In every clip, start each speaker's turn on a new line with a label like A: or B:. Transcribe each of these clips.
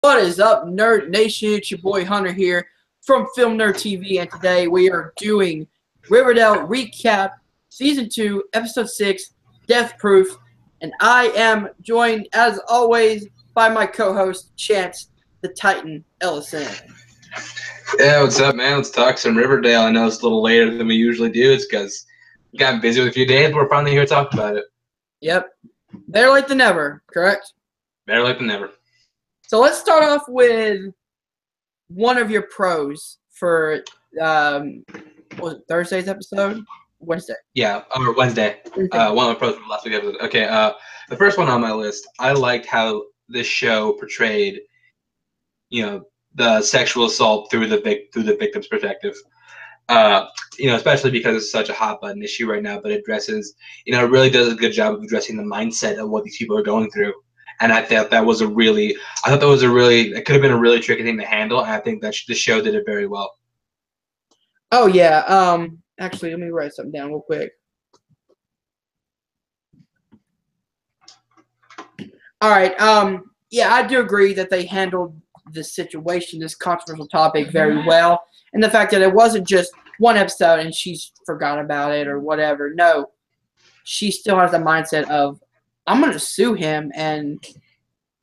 A: What is up, Nerd Nation? It's your boy Hunter here from Film Nerd TV, and today we are doing Riverdale Recap, Season 2, Episode 6, Death Proof, and I am joined, as always, by my co-host, Chance, the Titan Ellison.
B: Yeah, what's up, man? Let's talk some Riverdale. I know it's a little later than we usually do. It's because we got busy with a few days, but we're finally here to talk about it.
A: Yep. Better late than never, correct?
B: Better late than never.
A: So let's start off with one of your pros for what was it, Thursday's episode? Wednesday.
B: Yeah, or Wednesday. One of my pros from last week's episode. Okay, the first one on my list, I liked how this show portrayed, the sexual assault through the victim's perspective. Especially because it's such a hot button issue right now, but it addresses, it really does a good job of addressing the mindset of what these people are going through. And I thought that was it could have been a really tricky thing to handle, and I think that the show did it very well.
A: Oh yeah. Actually, let me write something down real quick. All right. Yeah, I do agree that they handled this situation, this controversial topic, very well, and the fact that it wasn't just one episode and she's forgot about it or whatever. No, she still has the mindset of, I'm going to sue him and,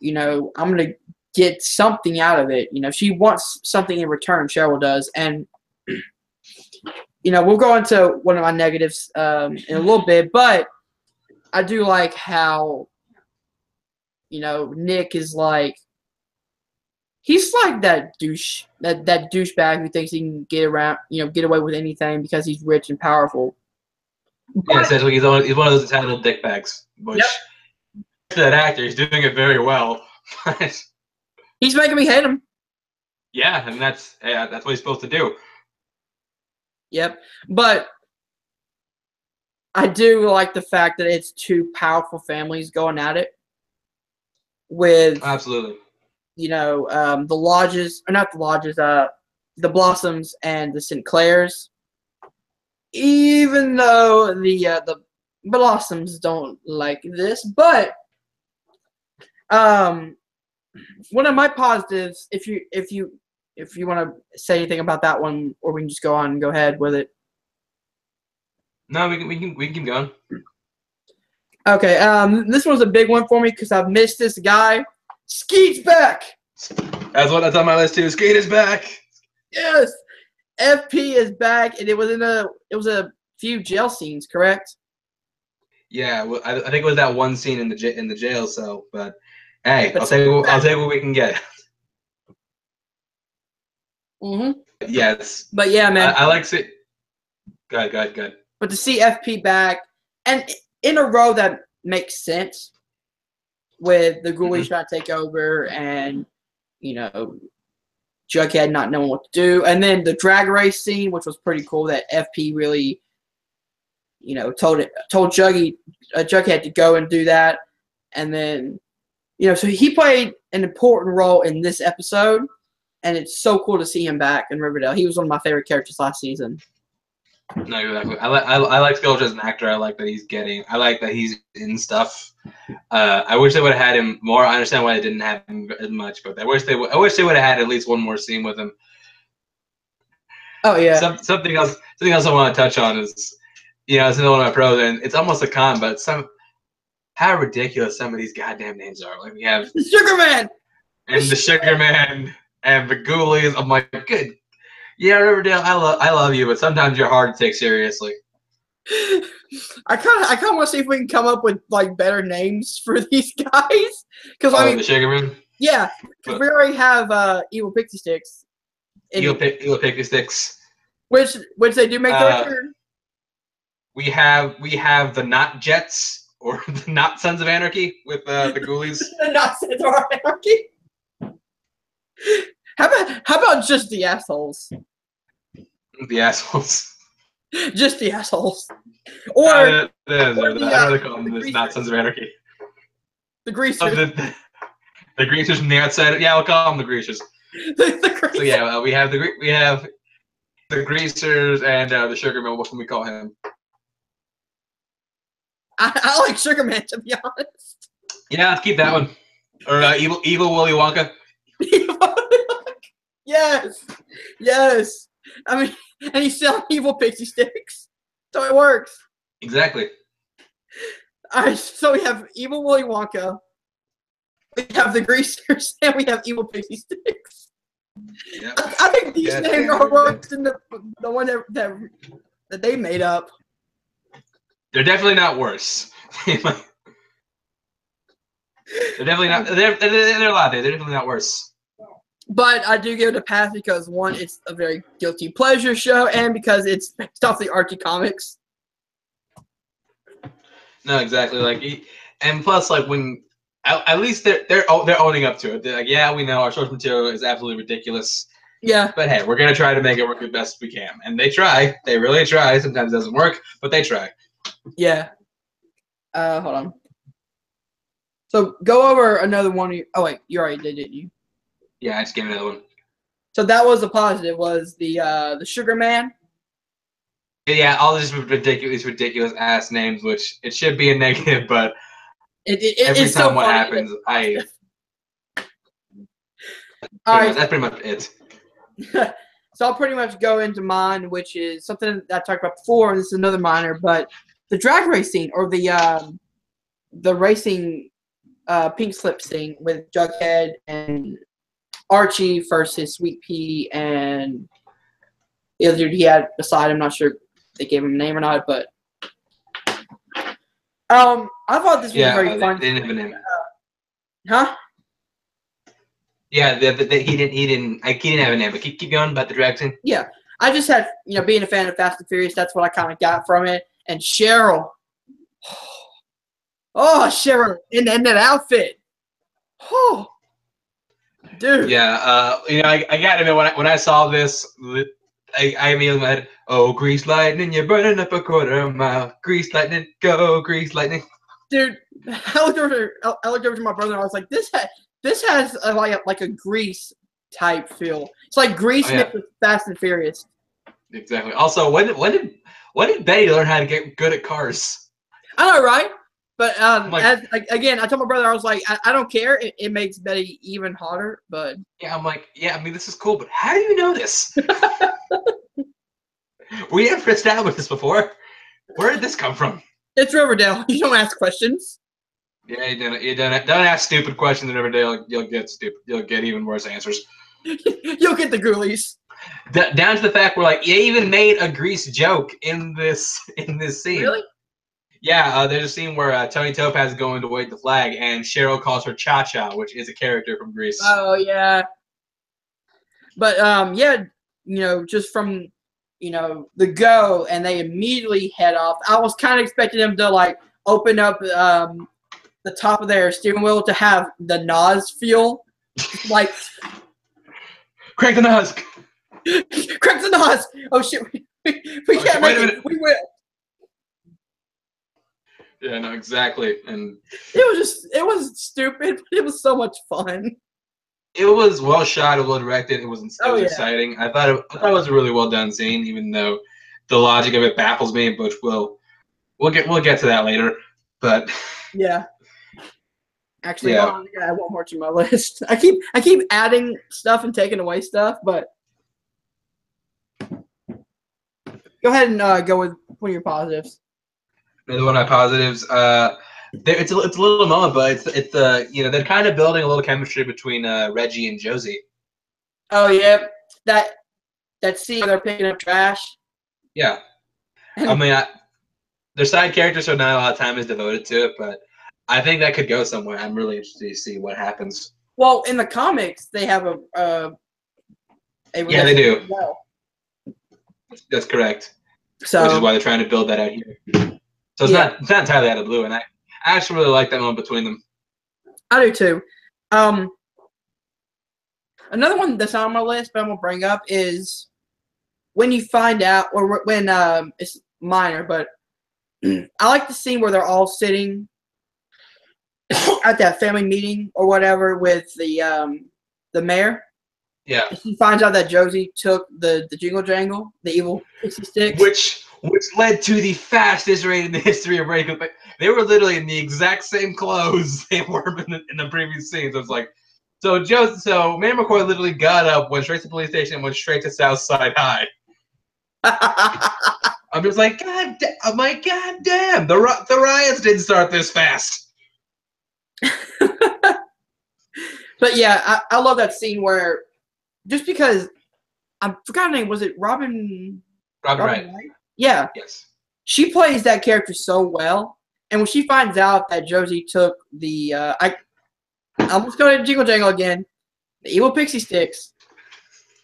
A: I'm going to get something out of it. She wants something in return, Cheryl does. And, we'll go into one of my negatives in a little bit, but I do like how, Nick is like, he's like that douchebag who thinks he can get away with anything because he's rich and powerful.
B: Yeah, essentially, he's one of those entitled dickbags. Which, yep. That actor, he's doing it very well.
A: He's making me hate him.
B: Yeah, and that's what he's supposed to do.
A: Yep, but I do like the fact that it's two powerful families going at it. With
B: absolutely,
A: the Lodges, or not the Lodges, the Blossoms and the Sinclairs. Even though the Blossoms don't like this, but one of my positives, if you want to say anything about that one, or we can just go on and go ahead with it.
B: No, we can keep going.
A: Okay, this one's a big one for me because I've missed this guy. Skeet's back.
B: That's on my list too. Skeet is back.
A: Yes, FP is back, and it was a few jail scenes, correct?
B: Yeah, well, I think it was that one scene in the jail cell, but hey, I'll take what we can get.
A: Mhm.
B: Yes.
A: But yeah, man.
B: I like it. Good.
A: But to see FP back and in a role that makes sense, with the Ghoulies trying to take over and Jughead not knowing what to do, and then the drag race scene, which was pretty cool. That FP really, told Jughead to go and do that, and then so he played an important role in this episode, and it's so cool to see him back in Riverdale. He was one of my favorite characters last season.
B: No, exactly. I like Scourge as an actor. I like that he's in stuff. I wish they would have had him more. I understand why they didn't have him as much, but I wish they would have had at least one more scene with him.
A: Oh yeah.
B: Something else I want to touch on is, it's another one of my pros, and it's almost a con, but how ridiculous some of these goddamn names are. Like we have
A: the Sugar Man
B: and the Sugar Man and the Ghoulies. I'm like, good. Yeah, Riverdale, I love you, but sometimes you're hard to take seriously.
A: I kind of want to see if we can come up with like better names for these guys. Because
B: the Sugar Man.
A: Yeah, because we already have Evil Pixie Sticks.
B: Evil Pixie Sticks.
A: Which they do make their return. We
B: have the Not Jets or the Not Sons of Anarchy with the Ghoulies.
A: The Not Sons of Anarchy. How about just the assholes?
B: The assholes.
A: Just the assholes. Or
B: I'd rather call them the Not Sons of Anarchy.
A: The Greasers.
B: The Greasers from the outside. Yeah, we'll call them the Greasers.
A: The Greasers.
B: So yeah, we have the Greasers and the Sugar Man. What can we call him?
A: I like Sugar Man, to be honest.
B: Yeah, let's keep that one. Or Evil Willy Wonka.
A: Evil Yes. Yes. I mean, and he's selling evil pixie sticks. So it works.
B: Exactly.
A: All right, so we have evil Willy Wonka. We have the greasers, and we have evil pixie sticks.
B: Yep.
A: I think these
B: God
A: names
B: damn
A: are
B: it.
A: worse than the one that they made up.
B: They're definitely not worse. They're definitely not. They're a lot. They're definitely not worse.
A: But I do give it a pass because one, it's a very guilty pleasure show, and because it's based off the Archie comics.
B: No, exactly. Like, and plus, like when at least they're owning up to it. They're like, yeah, we know our source material is absolutely ridiculous.
A: Yeah.
B: But hey, we're gonna try to make it work the best we can, and they try. They really try. Sometimes it doesn't work, but they try.
A: Yeah. Hold on. So go over another one. Oh wait, you already did, didn't you?
B: Yeah, I just gave another one.
A: So that was a positive. Was the Sugar Man?
B: Yeah, all these ridiculous ass names, which it should be a negative, but every
A: It's
B: time
A: so
B: what
A: funny
B: happens,
A: All right.
B: that's pretty much it.
A: So I'll pretty much go into mine, which is something that I talked about before. This is another minor, but the drag racing or the racing pink slip scene with Jughead and Archie versus Sweet Pea and the other dude he had beside him. Not sure if they gave him a name or not, but I thought this was very fun.
B: They didn't have a name.
A: Huh?
B: Yeah, he didn't have a name. But keep going about the drag scene.
A: Yeah, I just had being a fan of Fast and Furious. That's what I kind of got from it. And Cheryl, oh Cheryl in that outfit, oh dude.
B: Yeah, I got to admit when I saw this, I immediately went, "Oh, grease lightning, you're burning up a quarter mile. Grease lightning, go grease lightning."
A: Dude, I looked over to my brother and I was like, this has like a Grease type feel. It's like Grease mixed with Fast and Furious.
B: Exactly. Also, when did Betty learn how to get good at cars?
A: I know, right? But again, I told my brother, I was like, I don't care. It makes Betty even hotter. But
B: yeah, I'm like, yeah, I mean, this is cool, but how do you know this? We never established this before. Where did this come from?
A: It's Riverdale. You don't ask questions.
B: Yeah, you don't ask stupid questions in Riverdale. You'll get even worse answers.
A: You'll get the ghoulies.
B: Down to the fact where like you even made a Grease joke in this scene.
A: Really?
B: Yeah, there's a scene where Tony Topaz is going to wave the flag, and Cheryl calls her Cha Cha, which is a character from Grease.
A: Oh yeah. But yeah, just from the go, and they immediately head off. I was kind of expecting them to like open up the top of their steering wheel to have the Nas feel, like
B: crank the Nas.
A: Crank the Nas. Oh shit, we can't make it. We will.
B: Yeah, no, exactly. And
A: it was stupid, but it was so much fun.
B: It was well shot, well directed. It was exciting. I thought it was a really well done scene, even though the logic of it baffles me. But we'll get to that later. But
A: yeah, actually, hold on, I add one more to my list. I keep adding stuff and taking away stuff, but go ahead and go with one of your positives.
B: Another one of my positives. It's a little moment, but it's they're kind of building a little chemistry between Reggie and Josie.
A: Oh yeah, that scene where they're picking up trash.
B: Yeah, I mean, their side characters, so not a lot of time is devoted to it, but I think that could go somewhere. I'm really interested to see what happens.
A: Well, in the comics, they have a
B: yeah, they do.
A: Well.
B: That's correct.
A: So,
B: which is why they're trying to build that out here. So it's not entirely out of the blue, and I actually really like that moment between them. I
A: do too. Another one that's on my list, but I'm gonna bring up is when you find out, or when it's minor, but I like the scene where they're all sitting at that family meeting or whatever with the mayor.
B: Yeah.
A: And he finds out that Josie took the jingle jangle, the evil pixie sticks.
B: Which led to the fastest rate in the history of radio. They were literally in the exact same clothes they were in the previous scenes. I was like, So Manny McCoy literally got up, went straight to the police station, and went straight to Southside High. I'm just like, God damn, the riots didn't start this fast.
A: But yeah, I love that scene where, just because, I forgot her name, was it Robin
B: Wright.
A: Yeah.
B: Yes.
A: She plays that character so well. And when she finds out that Josie took the, I almost go to Jingle Jangle again, the evil pixie sticks,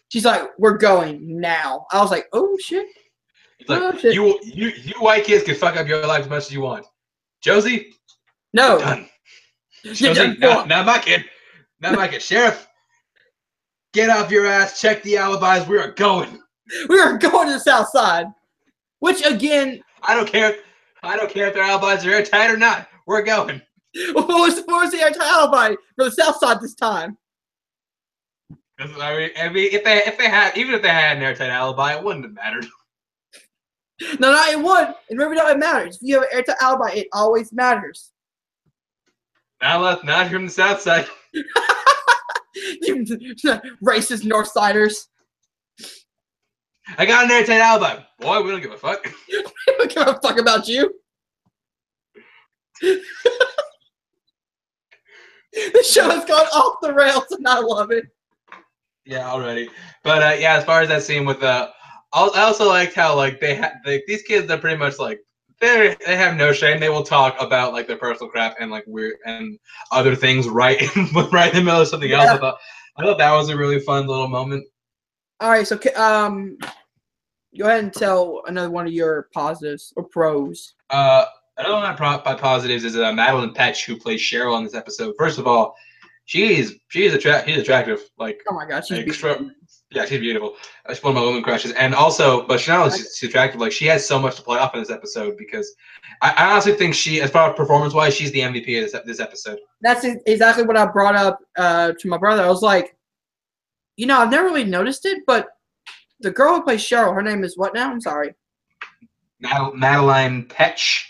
A: she's like, we're going now. I was like, oh, shit.
B: He's like, shit. You white kids can fuck up your life as much as you want. Josie?
A: No.
B: You're done. Josie, not my kid. Not my kid. Sheriff, get off your ass. Check the alibis. We are going.
A: We are going to the South Side. Which, again...
B: I don't care if their alibis are airtight or not. We're going.
A: What was the airtight alibi for the South Side this time?
B: I mean, if they had an airtight alibi, it wouldn't have mattered.
A: No, it would. In Riverdale, it matters. If you have an airtight alibi, it always matters.
B: Not from the South Side.
A: You racist Northsiders.
B: I got an airtight alibi. Boy, we don't give a fuck.
A: We don't give a fuck about you. The show has gone off the rails, and I love it.
B: Yeah, already. But yeah, as far as that scene with I also liked how like these kids are pretty much like they have no shame. They will talk about like their personal crap and like weird and other things right in the middle of something else. I thought that was a really fun little moment.
A: All right, so go ahead and tell another one of your positives or pros.
B: Another one by positives is Madeline Petch, who plays Cheryl in this episode. First of all, she's attractive. Like,
A: oh my god, she's beautiful.
B: Yeah, she's beautiful. She's one of my women crushes. And also, but she's not only she's attractive, like she has so much to play off in this episode because I honestly think she, as far as performance-wise, she's the MVP of this episode.
A: That's exactly what I brought up to my brother. I was like, I've never really noticed it, but the girl who plays Cheryl, her name is what now? I'm sorry.
B: Madeline Petch.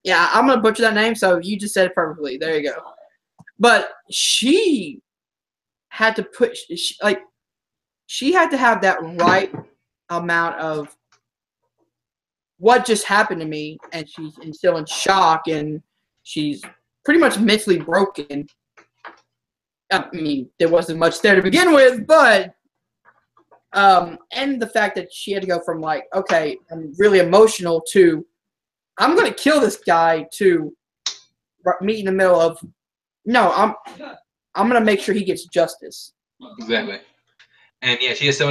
A: Yeah, I'm going to butcher that name, so you just said it perfectly. There you go. But she had to she had to have that right amount of what just happened to me, and she's still in shock, and she's pretty much mentally broken. I mean, there wasn't much there to begin with, but and the fact that she had to go from like, okay, I'm really emotional to I'm going to kill this guy to meet in the middle of, no, I'm going to make sure he gets justice.
B: Exactly. And yeah, she has so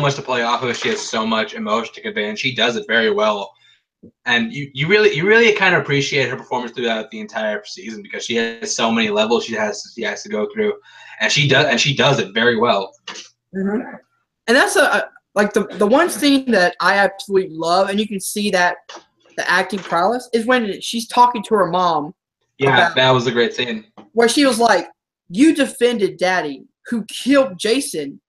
B: much to play off of. She has so much emotion to convey, and she does it very well. And you really kind of appreciate her performance throughout the entire season because she has so many levels she has to go through, and she does it very well.
A: Mm-hmm. And that's like the one scene that I absolutely love, and you can see that the acting prowess is when she's talking to her mom.
B: Yeah, that was a great scene.
A: Where she was like, "You defended Daddy, who killed Jason,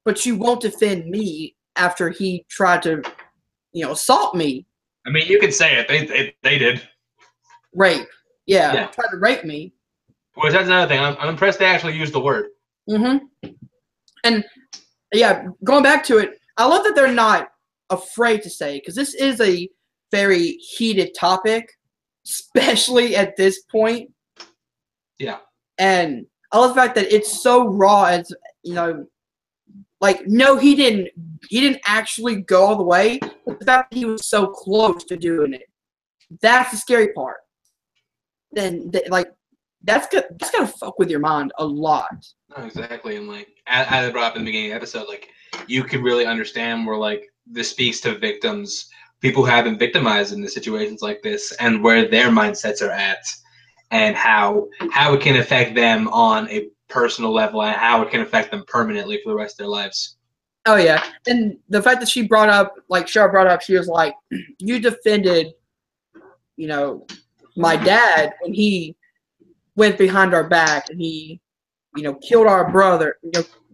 A: but you won't defend me after he tried to, assault me."
B: I mean, you could say it. They did.
A: Rape. Yeah. Tried to rape me.
B: Which that's another thing. I'm impressed they actually used the word.
A: Mm-hmm. And yeah, going back to it, I love that they're not afraid to say, because this is a very heated topic, especially at this point.
B: Yeah.
A: And I love the fact that it's so raw, as like, no, he didn't actually go all the way, but the fact that he was so close to doing it, that's the scary part. Then that's gonna fuck with your mind a lot.
B: No, exactly. And like as I brought up in the beginning of the episode, like you could really understand where like this speaks to victims, people who have been victimized in the situations like this, and where their mindsets are at, and how it can affect them on a personal level, and how it can affect them permanently for the rest of their lives.
A: Oh yeah, and the fact that Cheryl brought up, she was like, "You defended, my dad when he went behind our back and he, killed our brother,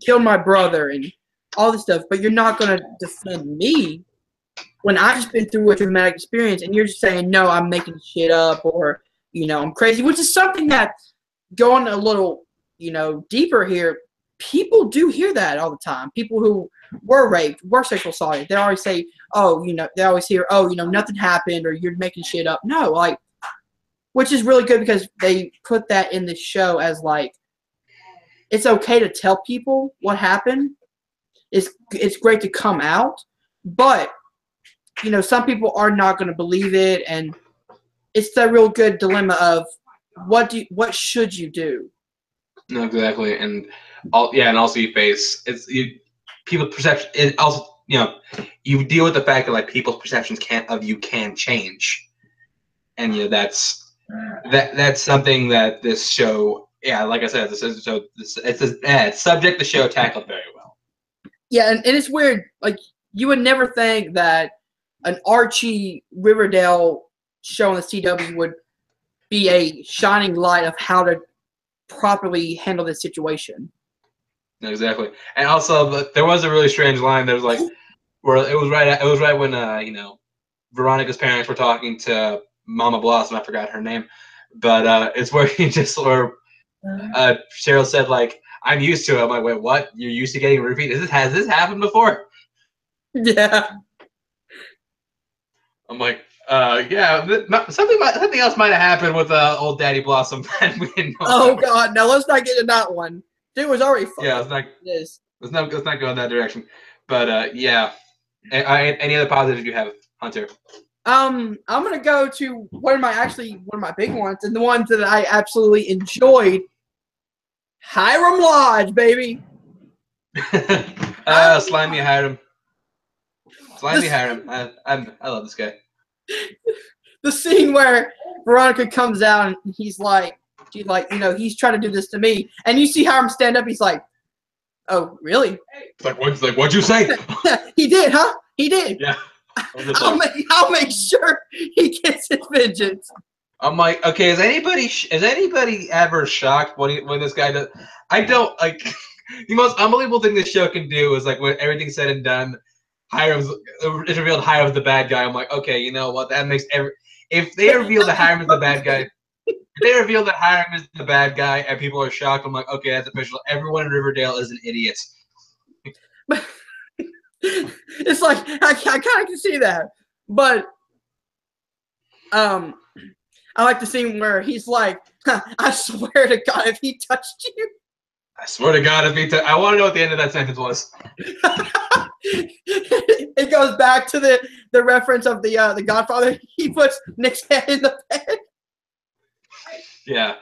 A: killed my brother and all this stuff, but you're not gonna defend me when I've just been through a traumatic experience, and you're just saying, no, I'm making shit up, or I'm crazy," which is something that going a little deeper here, people do hear that all the time. People who were raped, were sexual assaulted, they always say, oh, they always hear, oh, nothing happened, or you're making shit up. No, like, which is really good because they put that in the show as like, it's okay to tell people what happened. It's great to come out, but some people are not going to believe it, and it's the real good dilemma of what should you do?
B: No, exactly, and also you face people's perception. It also you deal with the fact that like people's perceptions of you can change, and that's something that this show, like I said, it's subject the show tackled very well.
A: Yeah, and it's weird. Like, you would never think that an Archie Riverdale show on the CW would be a shining light of how to properly handle this situation.
B: Exactly, and also there was a really strange line. There was like where it was right when Veronica's parents were talking to Mama Blossom. I forgot her name, but it's where Cheryl said like, "I'm used to it." I'm like, "Wait, what? You're used to getting a repeat? Has this happened before?"
A: Yeah.
B: I'm like, yeah, something else might have happened with old Daddy Blossom that we didn't know.
A: Oh God, no! Let's not get into that one. Dude was already fucking.
B: Yeah, let's not go in that direction. But yeah, any other positives you have, Hunter?
A: I'm gonna go to one of my big ones, and the ones that I absolutely enjoyed. Hiram Lodge, baby.
B: Slimy Hiram. Slimy Hiram. I love this guy.
A: The scene where Veronica comes out and she's like, he's trying to do this to me, and you see Hiram stand up. He's like, "Oh, really?
B: What'd you say?"
A: He did, huh? He did.
B: Yeah.
A: I'll make sure he gets his vengeance.
B: I'm like, okay, is anybody ever shocked when this guy does? I don't like. The most unbelievable thing this show can do is like when everything's said and done, it's revealed Hiram's the bad guy. I'm like, okay, you know what? That makes if they reveal that Hiram is the bad guy, and people are shocked, I'm like, okay, that's official. Everyone in Riverdale is an idiot.
A: It's like I kind of can see that, but I like the scene where he's like, "I swear to God, if he touched you."
B: I swear to God, I want to know what the end of that sentence was.
A: It goes back to the reference of the Godfather. He puts Nick's head in the bed.
B: Yeah,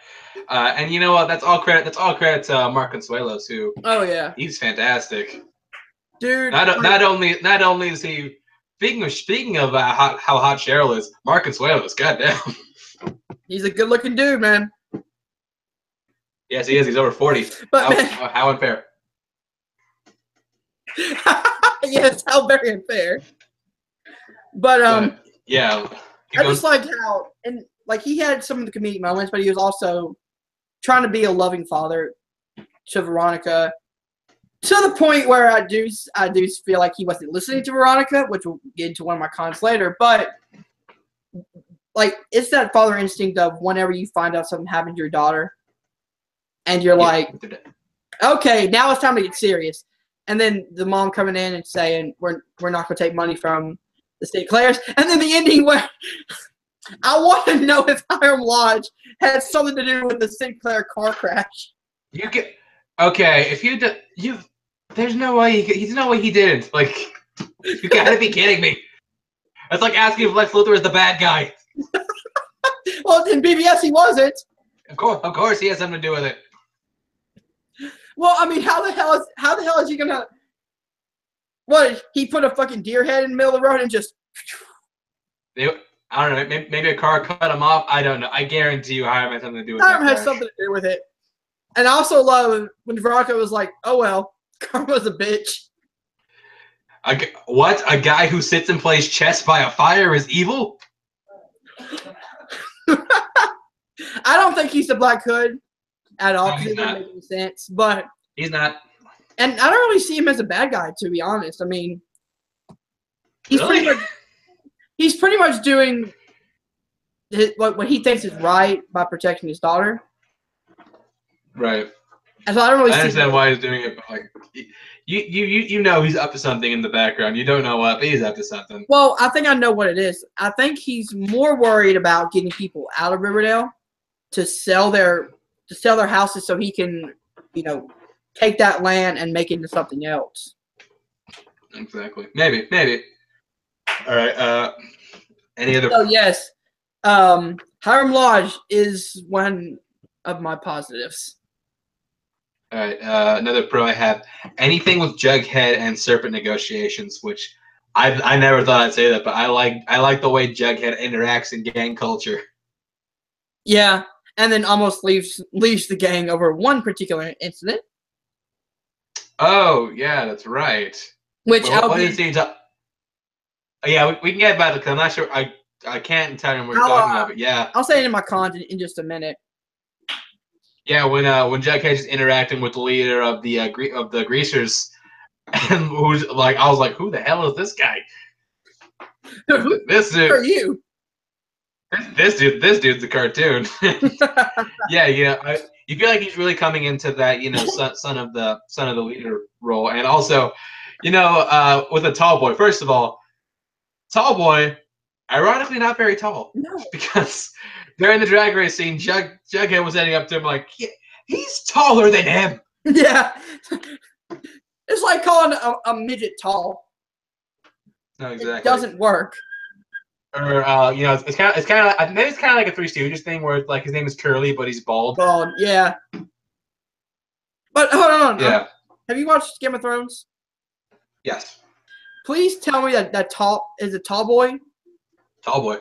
B: and you know what? That's all credit to Mark Consuelos, who.
A: Oh yeah,
B: he's fantastic,
A: dude.
B: Not only is he speaking of how hot Cheryl is, Mark Consuelos, goddamn.
A: He's a good-looking dude, man.
B: Yes, he is. He's over 40.
A: But
B: how unfair.
A: Yes, how very unfair. But
B: yeah,
A: I just liked how, and like, he had some of the comedic moments, but he was also trying to be a loving father to Veronica, to the point where I do feel like he wasn't listening to Veronica, which we'll get into one of my cons later. But like, it's that father instinct of whenever you find out something happened to your daughter, and you're like, okay, now it's time to get serious. And then the mom coming in and saying, we're not going to take money from the St. Clairs. And then the ending where I want to know if Hiram Lodge had something to do with the St. Clair car crash.
B: There's no way he didn't. Like, you got to be kidding me. That's like asking if Lex Luthor is the bad guy.
A: Well, in BBS he wasn't.
B: Of course, he has something to do with it.
A: Well, I mean, how the hell is he gonna? What, he put a fucking deer head in the middle of the road and just?
B: I don't know. Maybe a car cut him off. I don't know. I guarantee you, Hiram had something to do with it.
A: Hiram had something to do with it. And I also love when Veronica was like, "Oh well, karma's a bitch."
B: What? A guy who sits and plays chess by a fire is evil?
A: I don't think he's the Black Hood at all, because it doesn't make any sense. But
B: he's not.
A: And I don't really see him as a bad guy, to be honest. I mean, he's pretty much doing what he thinks is right by protecting his daughter.
B: Right.
A: And so I don't really
B: I
A: see.
B: understand why he's doing it, but like, you know he's up to something in the background. You don't know what, but he's up to something.
A: Well, I think I know what it is. I think he's more worried about getting people out of Riverdale to sell their houses so he can, take that land and make it into something else.
B: Exactly. Maybe. All right. Any other?
A: So yes, Hiram Lodge is one of my positives.
B: All right. Another pro I have. Anything with Jughead and Serpent negotiations, which I never thought I'd say that, but I like the way Jughead interacts in gang culture.
A: Yeah, and then almost leaves the gang over one particular incident.
B: Oh yeah, that's right.
A: Which
B: what is he? Yeah, we can get back to it. I'm not sure. I can't tell you what we're talking about, but yeah.
A: I'll say it in my content in just a minute.
B: Yeah, when Jughead is interacting with the leader of the Greasers, and who's like, I was like, who the hell is this guy? This dude.
A: Who are you?
B: This dude's a cartoon. Yeah, you feel like he's really coming into that, son of the leader role, and also, with a tall boy. First of all, tall boy, ironically not very tall.
A: No.
B: Because during the drag race scene, Jughead was heading up to him like, he's taller than him.
A: Yeah. It's like calling a midget tall.
B: No, exactly.
A: It doesn't work.
B: Or it's kind of maybe it's kind of like a Three Stooges thing where like his name is Curly but he's bald.
A: Bald, yeah. But hold on.
B: Yeah.
A: Have you watched Game of Thrones?
B: Yes.
A: Please tell me that tall is a tall boy.
B: Tall boy.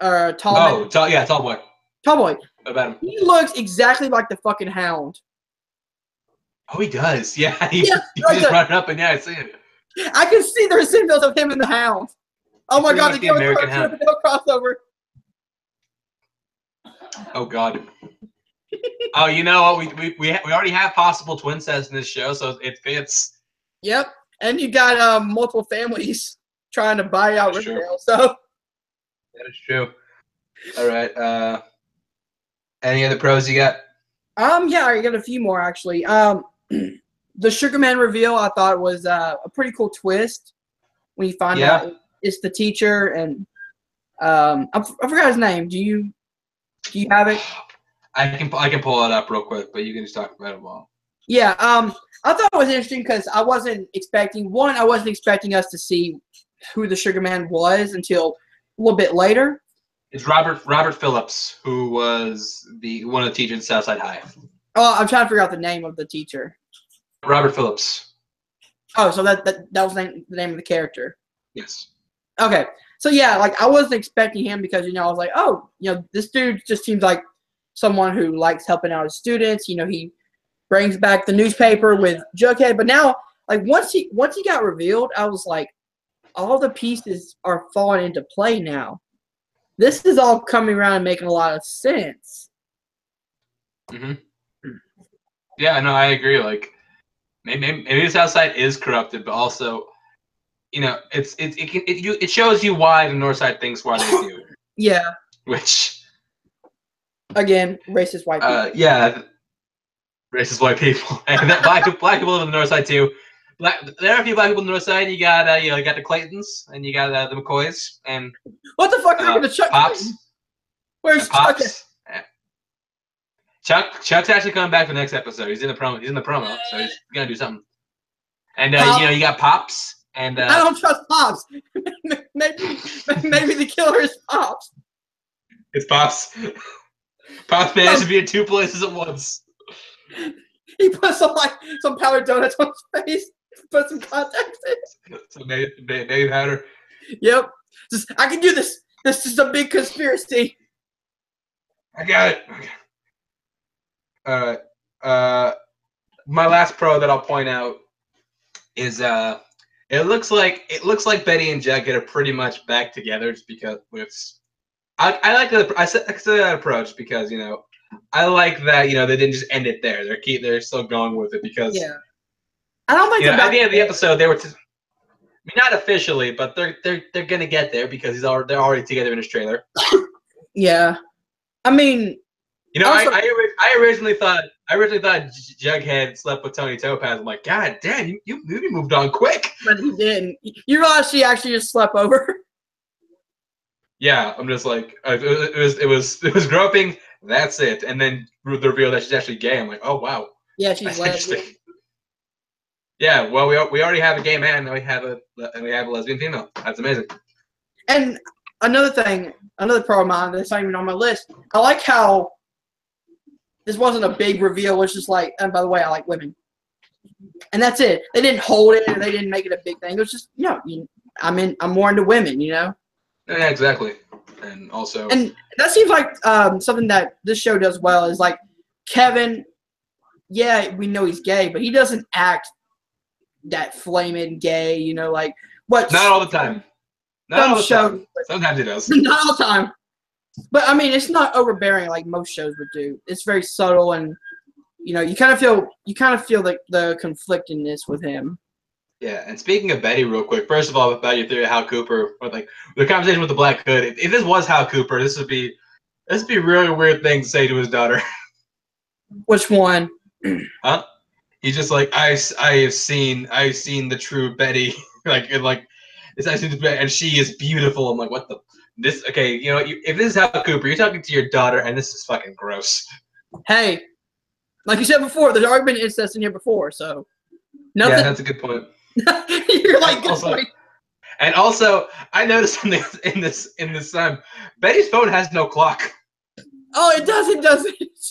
A: Or tall.
B: Oh, tall boy.
A: Tall boy.
B: What about him?
A: He looks exactly like the fucking Hound.
B: Oh, he does. Yeah, he's
A: like
B: just running up and I see it.
A: I can see the resemblance of him and the Hound. Oh my god, the
B: American Hound
A: crossover.
B: Oh god. Oh, you know what? We already have possible twin sets in this show, so it fits.
A: Yep, and you got multiple families trying to buy out Riverdale. So
B: that is true. All right. Any other pros you got?
A: Yeah, I got a few more actually. The Sugar Man reveal I thought was a pretty cool twist when you find out it's the teacher, and I forgot his name. Do you have it?
B: I can pull it up real quick, but you can just talk about it a while.
A: Yeah. I thought it was interesting because I wasn't expecting us to see who the Sugar Man was until a little bit later.
B: It's Robert Phillips, who was one of the teachers at Southside High.
A: Oh, I'm trying to figure out the name of the teacher.
B: Robert Phillips.
A: Oh, so that was the name of the character.
B: Yes.
A: Okay. So yeah, like I wasn't expecting him because I was like, oh, this dude just seems like someone who likes helping out his students. He brings back the newspaper with Jughead, but now like once he got revealed, I was like, all the pieces are falling into play now. This is all coming around and making a lot of sense.
B: Mhm. Yeah, no, I agree. Like maybe the Southside is corrupted, but also, it shows you why the Northside thinks why they do.
A: Yeah.
B: Which,
A: again, racist white people.
B: Yeah, racist white people, and black people live on the Northside too. There are a few black people on the Northside. You got you got the Claytons, and you got the McCoys, and
A: what the fuck happened to Chuck?
B: Pops.
A: Where's
B: Pops? Chuck's actually coming back for the next episode. He's in the promo, so he's gonna do something. And you got Pops, and
A: I don't trust Pops. maybe the killer is Pops.
B: It's Pops. Pops managed to be in two places at once.
A: He put some powdered donuts on his face. Put some contacts in.
B: Some baby powder.
A: Yep. I can do this. This is a big conspiracy.
B: I got it. All right. My last pro that I'll point out is it looks like Betty and Jughead are pretty much back together just because I like that approach because I like that they didn't just end it there. They're still going with it because
A: I don't think
B: at the end of the episode they were not officially, but they're gonna get there because they're already together in his trailer.
A: Yeah, I mean,
B: You know,
A: Also,
B: I originally thought Jughead slept with Tony Topaz. I'm like, God damn, you moved on quick.
A: but he didn't. You realize she actually just slept over?
B: Yeah, I'm just like, it was groping. That's it, and then the reveal that she's actually gay. I'm like, oh wow,
A: Yeah, she's
B: that's
A: lesbian.
B: interesting. Yeah, well, we already have a gay man, and we have a lesbian female. That's amazing.
A: And another thing, another pro of mine that's not even on my list. I like how this wasn't a big reveal. It's just like, and by the way, I like women, and that's it. They didn't hold it, or they didn't make it a big thing. It was just, I'm more into women,
B: Yeah, exactly. And also,
A: and that seems like something that this show does well. Is like Kevin. Yeah, we know he's gay, but he doesn't act that flaming gay. Like what?
B: not all the time. Not all the time. Sometimes he does.
A: Not all the time. But I mean, it's not overbearing like most shows would do. It's very subtle, and you kind of feel the conflictedness with him.
B: Yeah, and speaking of Betty, real quick. First of all, about your theory of Hal Cooper, or like the conversation with the Black Hood. If this was Hal Cooper, this would be a really weird thing to say to his daughter.
A: Which one?
B: Huh? He's just like, I've seen the true Betty, it's actually, and she is beautiful. I'm like, what the this? Okay, if this is Hal Cooper, you're talking to your daughter, and this is fucking gross.
A: Hey, like you said before, there's already been incest in here before, so nothing.
B: Yeah, that's a good point.
A: You're like, good
B: also,
A: point.
B: And also, I noticed something in this time. Betty's phone has no clock.
A: Oh, it doesn't.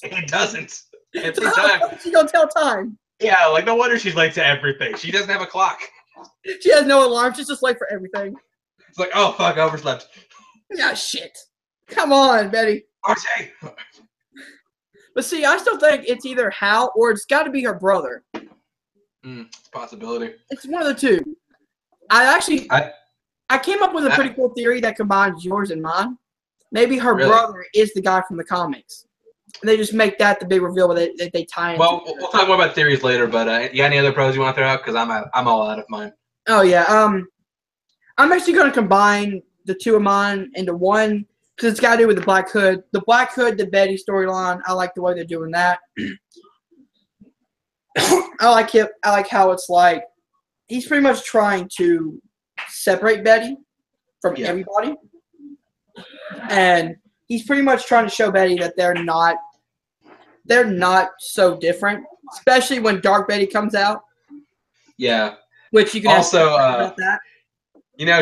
B: It doesn't. At the
A: So how
B: time.
A: the fuck is she gonna tell time?
B: Yeah, like no wonder she's late to everything. She doesn't have a clock.
A: She has no alarm. She's just late for everything.
B: It's like, oh fuck, I overslept.
A: Yeah, shit. Come on, Betty.
B: RJ.
A: But see, I still think it's either Hal or it's got to be her brother.
B: It's a possibility.
A: It's one of the two. I came up with a pretty cool theory that combines yours and mine. Maybe her brother is the guy from the comics. And they just make that the big reveal that they tie into.
B: Well, we'll talk more about theories later, but you got any other pros you want to throw out? Because I'm all out of mine.
A: Oh, yeah. I'm actually going to combine the two of mine into one because it's got to do with the Black Hood. The Black Hood, the Betty storyline, I like the way they're doing that. I like it. I like how it's like he's pretty much trying to separate Betty from everybody. And he's pretty much trying to show Betty that they're not so different, especially when Dark Betty comes out.
B: Yeah.
A: Which you can
B: also
A: about that.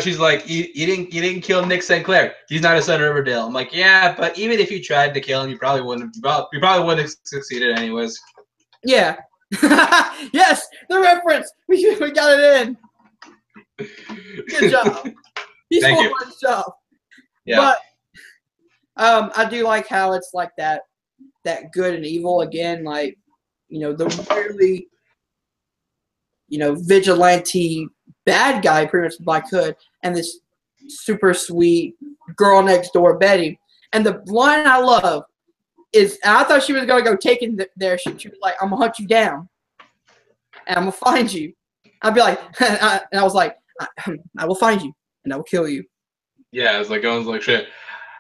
B: She's like, you didn't kill Nick St. Clair. He's not a son of Riverdale. I'm like, yeah, but even if you tried to kill him, you probably wouldn't have succeeded anyways.
A: Yeah. Yes, the reference. We got it in. Good job. He's
B: Thank you.
A: his job.
B: Yeah.
A: But I do like how it's like that good and evil again, like, the really, vigilante bad guy, pretty much Black Hood, and this super sweet girl next door, Betty. And the line I love is, and I thought she was going to go take him there. She was like, I'm going to hunt you down, and I'm going to find you. I'd be like, and I was like, I will find you, and I will kill you.
B: Yeah, it's like going like, shit,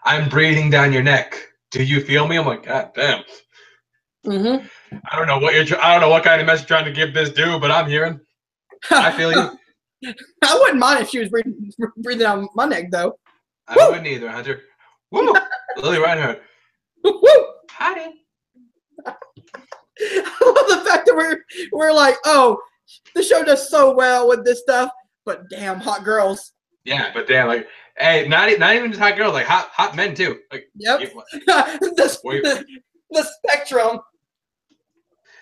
B: I'm breathing down your neck. Do you feel me? I'm like, God damn.
A: Mm-hmm.
B: I don't know what kind of message you're trying to give this dude, but I'm hearing. I feel you.
A: I wouldn't mind if she was breathing down my neck, though.
B: I wouldn't either, Hunter. Woo! Lily Reinhardt.
A: Woo!
B: Hi.
A: I love the fact that we're like, oh, the show does so well with this stuff, but damn, hot girls.
B: Yeah, but damn, like, hey, not even just hot girls, like hot men too. Like,
A: yep. The spectrum.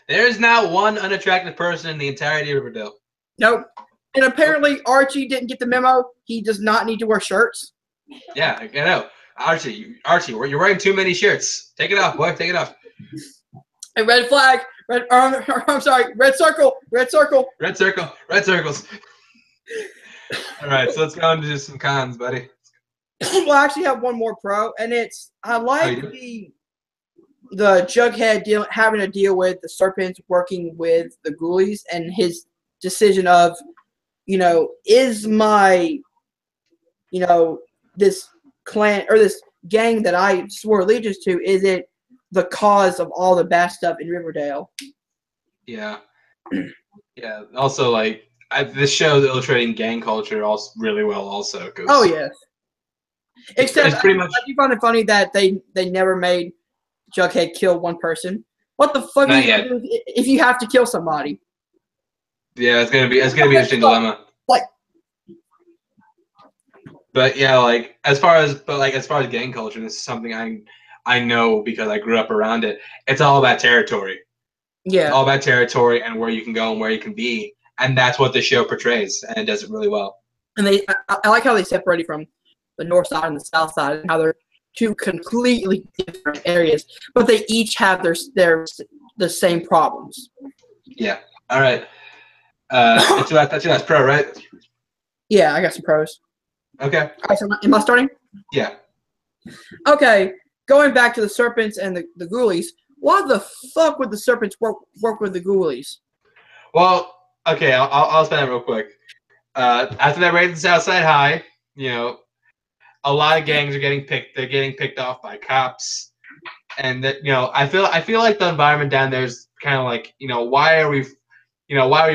B: There's not one unattractive person in the entirety of Riverdale.
A: Nope. And apparently Archie didn't get the memo. He does not need to wear shirts.
B: Yeah, I know. Archie, you're wearing too many shirts. Take it off, boy. Take it off.
A: A red flag. I'm sorry. Red circle. Red circle.
B: Red circle. Red circles. All right, so let's go into some cons, buddy.
A: Well, I actually have one more pro, and it's I like the Jughead having to deal with the Serpents working with the Ghoulies and his decision of, is my, this clan or this gang that I swore allegiance to, is it the cause of all the bad stuff in Riverdale.
B: Yeah. Yeah. Also, like, this show is illustrating gang culture also really well. Also, cause
A: Oh yes. Except
B: it's pretty much.
A: I do find it funny that they never made Jughead kill one person. What the fuck are
B: Not
A: you gonna
B: yet.
A: do if you have to kill somebody?
B: Yeah, it's gonna be an interesting dilemma.
A: Like,
B: But yeah, like as far as gang culture, this is something I know because I grew up around it. It's all about territory.
A: yeah.
B: It's all about territory and where you can go and where you can be, and that's what the show portrays, and it does it really well.
A: And I like how they separated from the north side and the south side, and how they're two completely different areas, but they each have the same problems.
B: Yeah. All right. That's your last pro, right?
A: Yeah, I got some pros.
B: Okay.
A: All right, so am I starting?
B: Yeah.
A: Okay, going back to the serpents and the ghoulies. Why the fuck would the serpents work with the ghoulies?
B: Well, okay, I'll explain that real quick. After that raid in Southside High, you know, a lot of gangs are getting picked. They're getting picked off by cops, and that I feel like the environment down there is kind of like why are we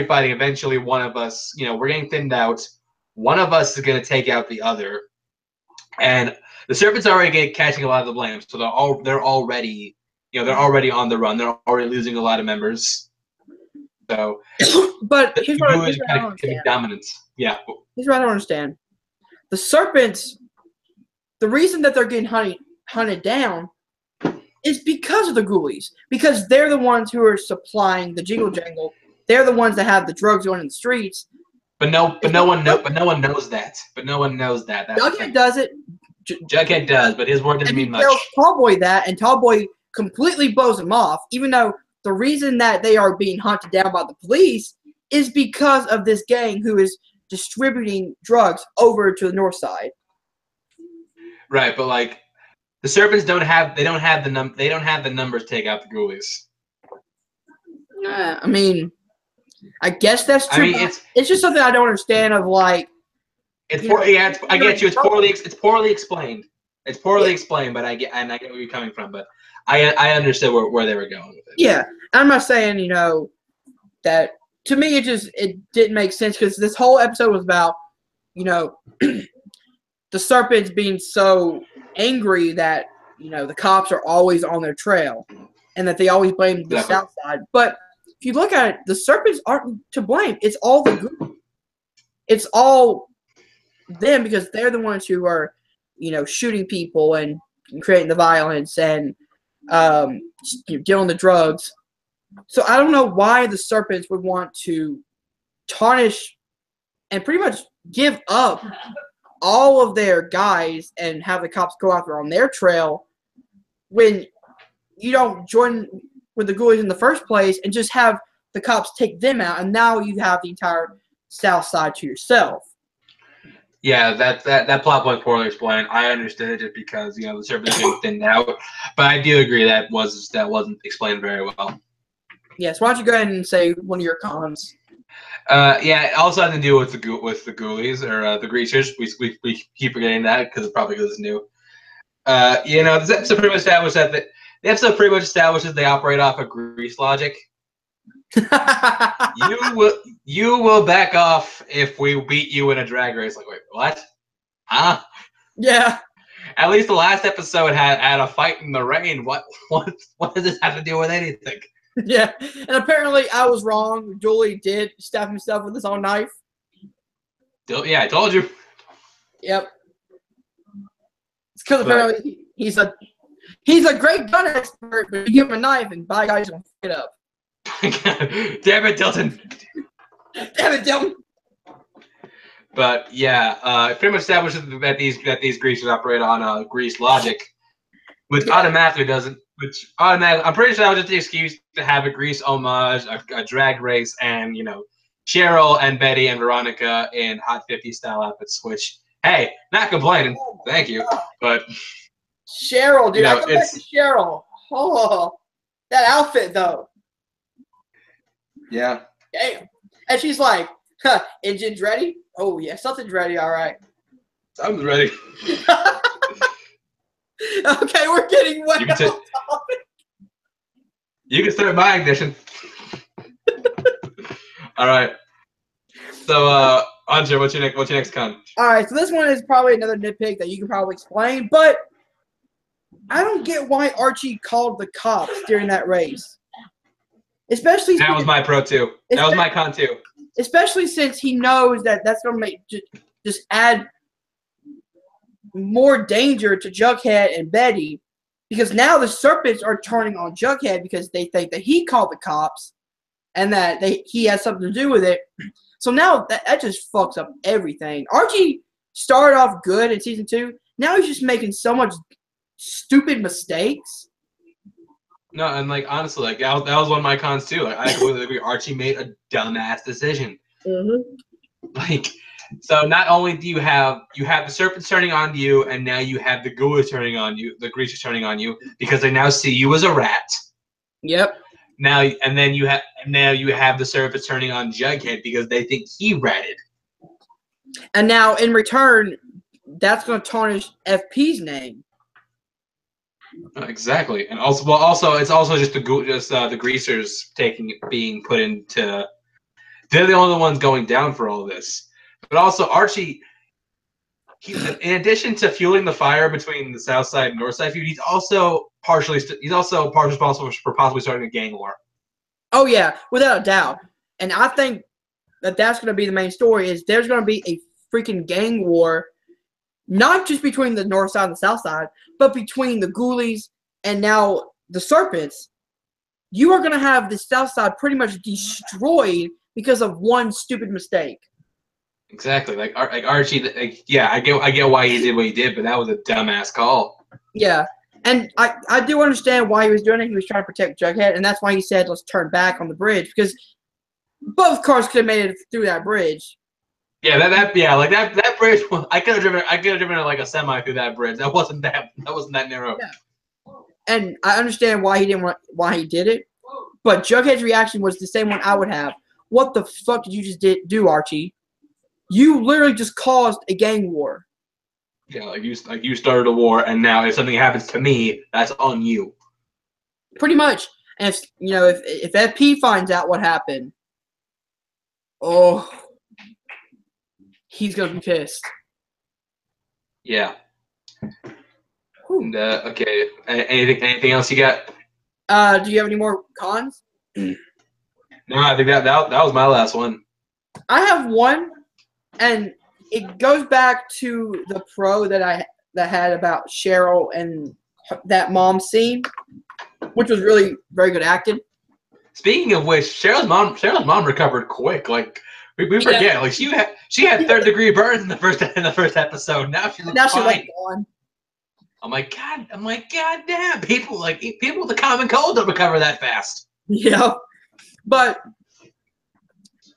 B: fighting? Eventually, one of us, we're getting thinned out. One of us is going to take out the other, and the serpents are already catching a lot of the blame. So they're already on the run. They're already losing a lot of members. So,
A: but here's what I don't understand.
B: Dominance. Yeah.
A: Here's what I don't understand. The serpents, the reason that they're getting hunted down is because of the ghoulies. Because they're the ones who are supplying the jingle jangle. They're the ones that have the drugs going in the streets.
B: But no one knows that.
A: Jughead does it.
B: Jughead does, but his word doesn't mean much.
A: And he tells Tallboy that, and Tallboy completely blows him off, even though the reason that they are being hunted down by the police is because of this gang who is distributing drugs over to the north side.
B: Right, but like the serpents don't have the numbers to take out the ghoulies.
A: I mean, I guess that's true.
B: I mean,
A: it's just something I don't understand. Of like,
B: I get you. It's poorly explained. It's poorly explained, but I get where you're coming from. But I understood where they were going with it.
A: Yeah, I'm not saying that to me it didn't make sense because this whole episode was about the serpents being so angry that the cops are always on their trail and that they always blame the south side. But if you look at it, the serpents aren't to blame. It's all it's all them because they're the ones who are shooting people and creating the violence and dealing the drugs. So I don't know why the serpents would want to tarnish and pretty much give up all of their guys and have the cops go after on their trail when you don't join with the ghoulies in the first place and just have the cops take them out, and now you have the entire south side to yourself.
B: Yeah, that plot point poorly explained. I understood it just because the serpents getting thinned out, but I do agree that wasn't explained very well.
A: Yes, why don't you go ahead and say one of your cons?
B: Yeah, it also has to do with the ghoulies or the greasers. We keep forgetting that because it probably is new. This episode pretty much established the episode pretty much establishes they operate off of grease logic. You will back off if we beat you in a drag race. Like, wait, what? Huh?
A: Yeah.
B: At least the last episode had a fight in the rain. What does this have to do with anything?
A: Yeah, and apparently I was wrong. Julie did stab himself with his own knife.
B: Yeah, I told you.
A: Yep. It's because apparently he's a great gun expert, but you give him a knife and by God, he's gonna fuck it up.
B: Damn it, Dilton.
A: Damn it, Dilton.
B: But yeah, it pretty much establishes that these greasers operate on grease logic, which automatically doesn't. I'm pretty sure that was just the excuse to have a grease homage, a drag race, and Cheryl and Betty and Veronica in Hot 50 style outfits. Which, hey, not complaining, thank you, but
A: Cheryl, dude, I go back to Cheryl. Oh, that outfit though.
B: Yeah.
A: Damn. And she's like, engine's ready? Oh yeah, something's ready. All right.
B: Something's ready.
A: Okay, we're getting way off topic.
B: You can start my ignition. All right. So, Andre, what's your next con?
A: All right, so this one is probably another nitpick that you can probably explain, but I don't get why Archie called the cops during that race. Especially
B: that was my pro too. That was my con too.
A: Especially since he knows that that's going to make just add more danger to Jughead and Betty, because now the Serpents are turning on Jughead because they think that he called the cops and that he has something to do with it. So now that just fucks up everything. Archie started off good in season 2. Now he's just making so much stupid mistakes.
B: No, and like honestly, like that was one of my cons too. Like, I completely agree. Archie made a dumbass decision. Like, so not only do you have the Serpents turning on you, and now you have the Ghoulies turning on you, the Greasers turning on you because they now see you as a rat.
A: Yep.
B: Now you have the Serpents turning on Jughead because they think he ratted.
A: And now in return, that's going to tarnish FP's name.
B: Exactly, and also it's also just the Greasers being put into. They're the only ones going down for all this, but also Archie. In addition to fueling the fire between the South Side and North Side feud, he's also partially responsible for possibly starting a gang war. Oh
A: yeah, without a doubt, and I think that's going to be the main story. Is there's going to be a freaking gang war. Not just between the North Side and the South Side, but between the Ghoulies and now the Serpents. You are going to have the South Side pretty much destroyed because of one stupid mistake.
B: Exactly. Like Archie, I get why he did what he did, but that was a dumbass call.
A: Yeah. And I do understand why he was doing it. He was trying to protect Jughead, and that's why he said, let's turn back on the bridge, because both cars could have made it through that bridge.
B: Yeah, that bridge. I could have driven like a semi through that bridge. That wasn't that narrow.
A: Yeah. And I understand why he did it, but Jughead's reaction was the same one I would have. What the fuck did you just do, Archie? You literally just caused a gang war.
B: Yeah, like you started a war, and now if something happens to me, that's on you.
A: Pretty much. And if FP finds out what happened, oh. He's gonna be pissed.
B: Yeah. And, okay. Anything else you got?
A: Do you have any more cons?
B: No, I think that was my last one.
A: I have one, and it goes back to the pro that had about Cheryl and that mom scene, which was really very good acting.
B: Speaking of which, Cheryl's mom recovered quick. Like. We forget, like she had third-degree burns in the first episode. Now she looks fine. Gone. I'm like, God damn, people with the common cold don't recover that fast.
A: Yeah, but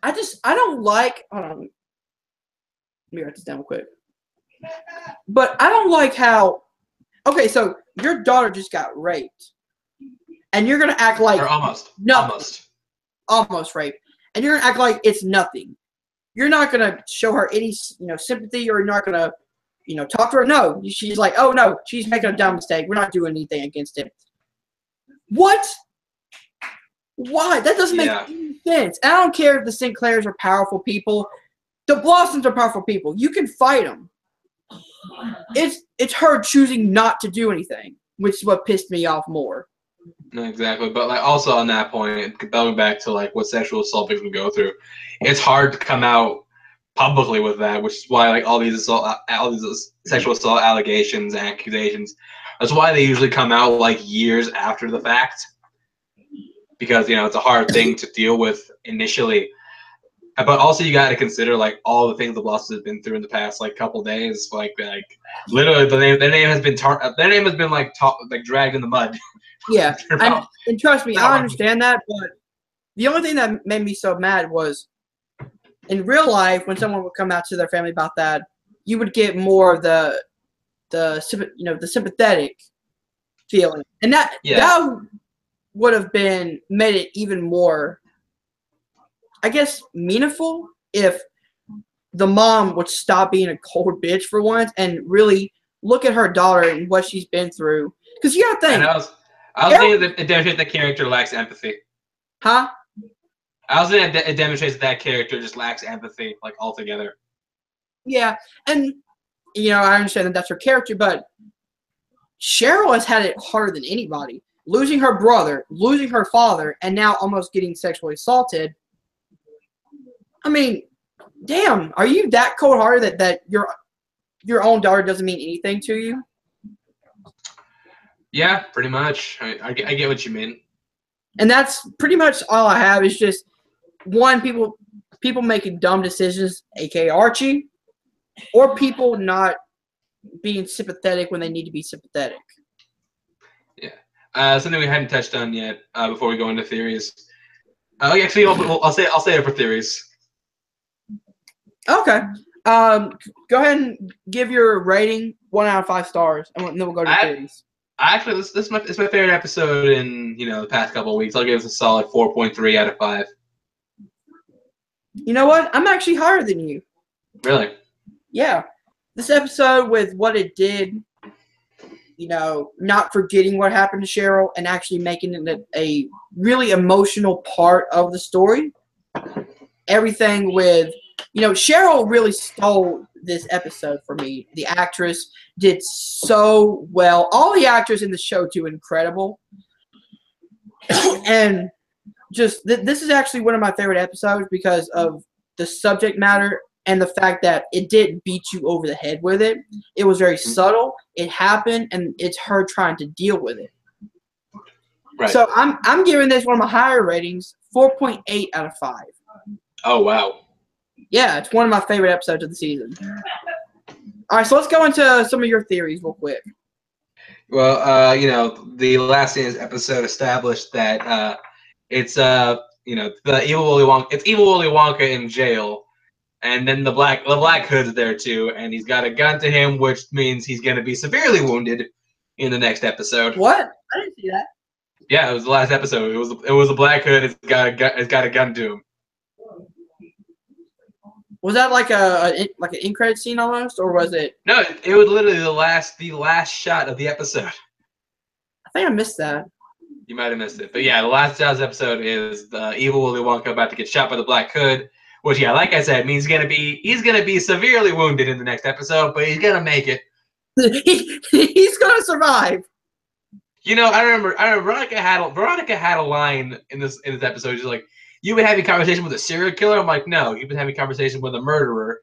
A: I don't like. Hold on, let me write this down real quick. But I don't like how. Okay, so your daughter just got raped, and you're gonna act like almost raped. And you're gonna act like it's nothing. You're not gonna show her any, sympathy, or you're not gonna, talk to her. No, she's like, oh no, she's making a dumb mistake. We're not doing anything against it. What? Why? That doesn't make any sense. And I don't care if the Sinclairs are powerful people. The Blossoms are powerful people. You can fight them. It's her choosing not to do anything, which is what pissed me off more.
B: No, exactly, but like also on that point, going back to like what sexual assault victims go through, it's hard to come out publicly with that, which is why like all these sexual assault allegations and accusations, that's why they usually come out like years after the fact, because it's a hard thing to deal with initially. But also you got to consider like all the things the Blossoms have been through in the past like couple days, like literally their name has been dragged in the mud.
A: Yeah, and trust me, I understand that, but the only thing that made me so mad was in real life when someone would come out to their family about that, you would get more of the sympathetic feeling, and that would have made it even more, I guess, meaningful if the mom would stop being a cold bitch for once and really look at her daughter and what she's been through. Because you gotta think.
B: I was thinking that it demonstrates that character lacks empathy.
A: Huh?
B: I was thinking it demonstrates that character just lacks empathy, like, altogether.
A: Yeah, and, I understand that that's her character, but Cheryl has had it harder than anybody. Losing her brother, losing her father, and now almost getting sexually assaulted. I mean, damn, are you that cold-hearted that your own daughter doesn't mean anything to you?
B: Yeah, pretty much. I get what you mean.
A: And that's pretty much all I have. Is just one, people making dumb decisions, aka Archie, or people not being sympathetic when they need to be sympathetic.
B: Yeah. Something we hadn't touched on yet before we go into theories. Actually, I'll say it for theories.
A: Okay. Go ahead and give your rating 1 out of 5 stars, and then we'll go to theories.
B: Actually, this is my favorite episode in the past couple of weeks. I'll give this a solid 4.3 out of 5.
A: You know what? I'm actually higher than you.
B: Really?
A: Yeah. This episode, with what it did, not forgetting what happened to Cheryl and actually making it a really emotional part of the story. Everything with, Cheryl really stole this episode for me. The actress did so well. All the actors in the show do incredible. And just, this is actually one of my favorite episodes because of the subject matter and the fact that it didn't beat you over the head with it. It was very subtle. It happened, and it's her trying to deal with it.
B: Right.
A: So I'm giving this one of my higher ratings, 4.8 out of 5.
B: Oh, wow.
A: Yeah, it's one of my favorite episodes of the season. All right, so let's go into some of your theories real quick.
B: Well, the last season's episode established that it's the evil Willy Wonka. It's evil Willy Wonka in jail. And then the Black Hood's there too, and he's got a gun to him, which means he's going to be severely wounded in the next episode.
A: What? I didn't see that.
B: Yeah, it was the last episode. It was a Black Hood. It's got a gun to him.
A: Was that like an end credit scene almost, or was it?
B: No, it was literally the last shot of the episode.
A: I think I missed that.
B: You might have missed it, but yeah, the last shot of the episode is the evil Willy Wonka about to get shot by the Black Hood. Which, yeah, like I said, means he's gonna be severely wounded in the next episode, but he's gonna make it.
A: He's gonna survive.
B: I remember Veronica had a line in this episode. She's like, "You've been having a conversation with a serial killer." I'm like, "No, you've been having a conversation with a murderer.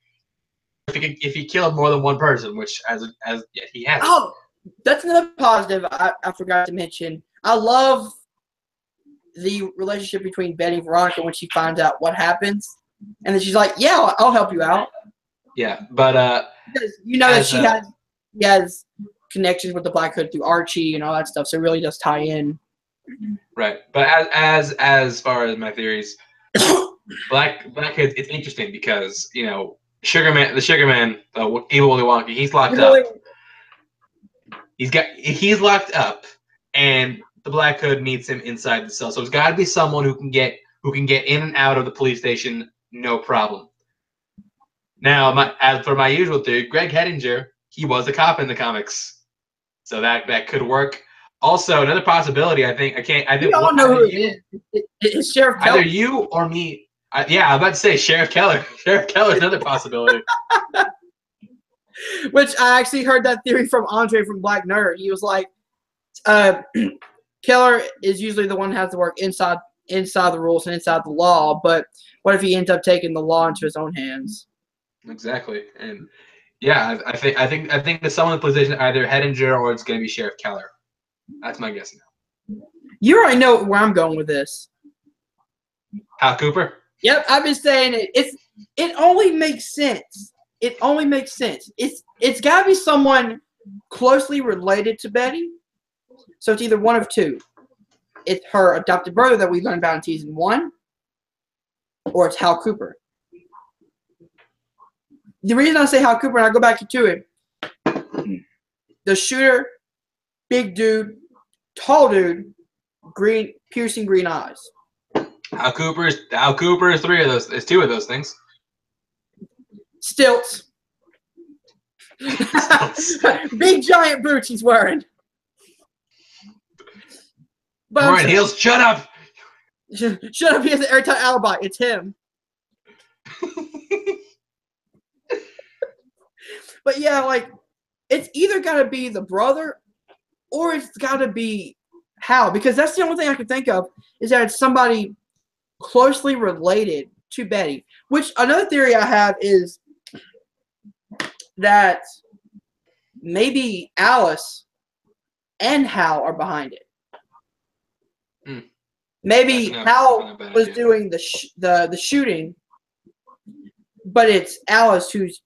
B: If he killed more than one person, which he has."
A: Oh, that's another positive I forgot to mention. I love the relationship between Betty and Veronica when she finds out what happens. And then she's like, "Yeah, I'll help you out."
B: Yeah, but
A: because that she has connections with the Black Hood through Archie and all that stuff, so it really does tie in.
B: Right, but as far as my theories, Black Hood, it's interesting because the Sugar Man, evil Willy Wonka, he's locked up. He's locked up, and the Black Hood meets him inside the cell. So it's got to be someone who can get in and out of the police station. No problem. Now, as for my usual theory, Greg Hettinger, he was a cop in the comics, so that could work. Also, another possibility, I think we
A: all know who it is. It's Sheriff Keller.
B: Either you or me. I'm about to say Sheriff Keller. Sheriff Keller is another possibility.
A: Which I actually heard that theory from Andre from Black Nerd. He was like, Keller is usually the one who has to work inside the rules and inside the law, but what if he ends up taking the law into his own hands?
B: Exactly, and yeah, I think that someone in the position either Hettinger or it's going to be Sheriff Keller. That's my guess now.
A: You already know where I'm going with this.
B: Hal Cooper?
A: Yep, I've been saying it. It only makes sense. It only makes sense. It's got to be someone closely related to Betty. So it's either one of two. It's her adopted brother that we learned about in season 1, or it's Hal Cooper. The reason I say Hal Cooper, and I go back to it, the shooter, big dude, tall dude, piercing green eyes.
B: Hal Cooper is 3 of those. It's 2 of those things.
A: Stilts. Big giant boots he's wearing. But
B: Brian Hills, shut up.
A: Shut up! He has an airtight alibi. It's him. But yeah, like it's either got to be the brother, or it's got to be Hal, because that's the only thing I can think of is that it's somebody closely related to Betty. Which another theory I have is that maybe Alice and Hal are behind it. Maybe Hal was doing the shooting, but it's Alice who's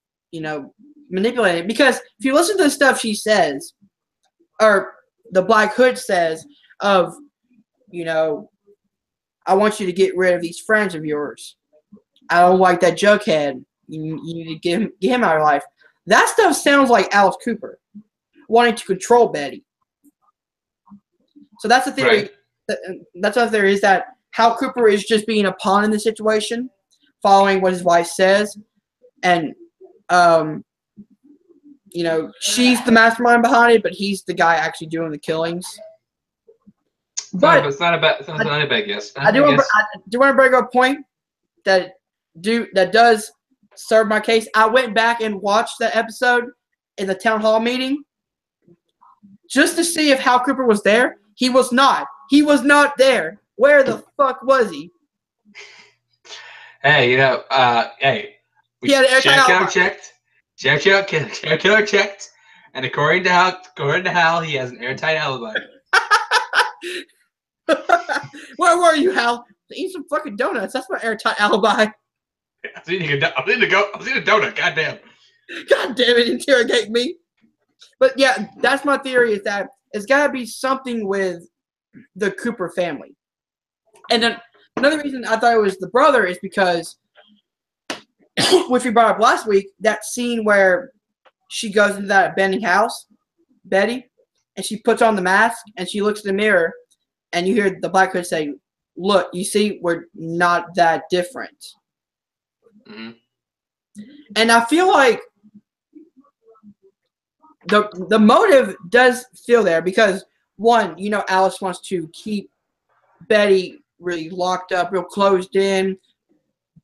A: manipulating. Because if you listen to the stuff she says, or the Black Hood says, of I want you to get rid of these friends of yours. I don't like that Jughead. You need to get him out of life. That stuff sounds like Alice Cooper wanting to control Betty. So that's the theory.
B: Right.
A: That's another theory, is that Hal Cooper is just being a pawn in the situation, following what his wife says, and she's the mastermind behind it, but he's the guy actually doing the killings. But
B: it's not a bad guess.
A: I do want to bring up a point that does serve my case. I went back and watched that episode in the town hall meeting just to see if Hal Cooper was there. He was not. He was not there. Where the fuck was he?
B: Hey,
A: He had an
B: checked, checked, and according to Hal, he has an airtight alibi.
A: Where were you, Hal? Eat some fucking donuts. That's my airtight alibi.
B: I was eating a donut. Goddamn.
A: God damn it! Interrogate me. But yeah, that's my theory. Is that it's got to be something with the Cooper family. And then another reason I thought it was the brother is because, which we brought up last week, that scene where she goes into that abandoned house, Betty, and she puts on the mask and she looks in the mirror, and you hear the Black Hood say, "Look, you see, we're not that different."
B: Mm-hmm.
A: And I feel like the motive does feel there because, one, Alice wants to keep Betty really locked up, real closed in,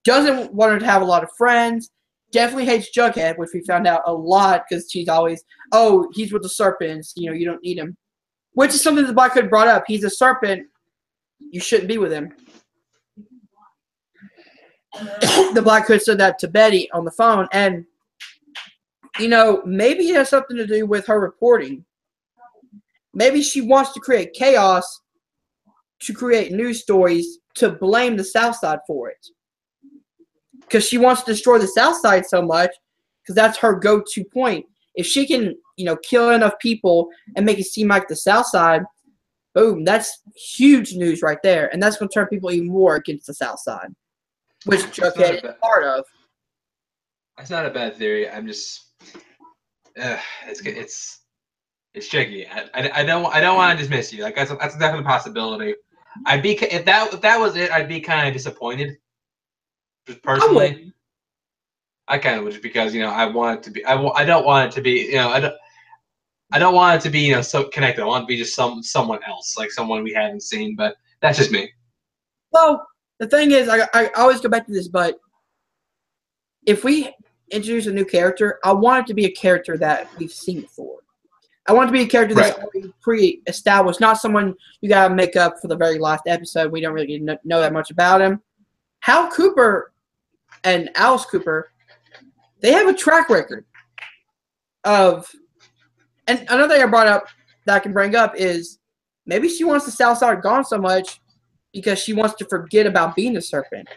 A: doesn't want her to have a lot of friends, definitely hates Jughead, which we found out a lot because she's always, he's with the serpents, you don't need him. Which is something the Black Hood brought up. He's a serpent. You shouldn't be with him. The Black Hood said that to Betty on the phone, and maybe it has something to do with her reporting. Maybe she wants to create chaos to create news stories to blame the South Side for it. Because she wants to destroy the South Side so much, because that's her go-to point. If she can, kill enough people and make it seem like the South Side, boom, that's huge news right there. And that's going to turn people even more against the South Side, which Jughead is part of.
B: That's not a bad theory. I'm just, it's tricky. I don't want to dismiss you. Like that's a definite possibility. If that was it, I'd be kind of disappointed. Just personally, I kind of would, because I want it to be. I don't want it to be. I don't want it to be so connected. I want it to be just someone else, like someone we haven't seen. But that's just me.
A: Well, the thing is, I always go back to this, but if we introduce a new character, I want it to be a character that we've seen before. I want it to be a character that's already pre-established, not someone you got to make up for the very last episode. We don't really know that much about him. Hal Cooper and Alice Cooper, they have a track record of, and another thing I brought up that I can bring up is maybe she wants the South Side gone so much because she wants to forget about being a serpent.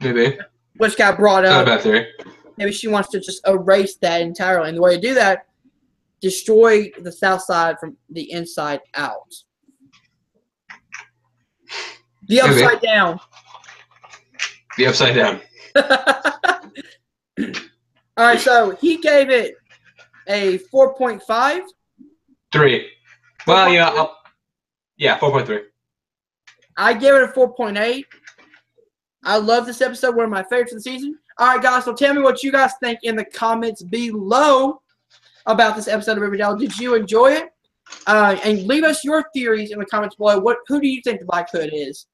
B: Maybe.
A: Which got brought up.
B: Not a bad theory.
A: Maybe she wants to just erase that entirely. And the way to do that, destroy the South Side from the inside out. The upside down.
B: The upside down.
A: All right, so he gave it a 4.5.
B: 3. Well, 4.3.
A: I gave it a 4.8. I love this episode, one of my favorites of the season. All right, guys, so tell me what you guys think in the comments below about this episode of Riverdale. Did you enjoy it? And leave us your theories in the comments below. Who do you think the Black Hood is?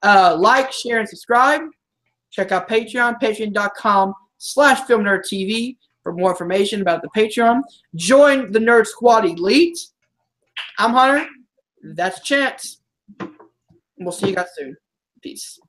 A: Like, share, and subscribe. Check out Patreon, patreon.com/FilmNerdTV for more information about the Patreon. Join the Nerd Squad Elite. I'm Hunter. That's Chance. And we'll see you guys soon. Peace.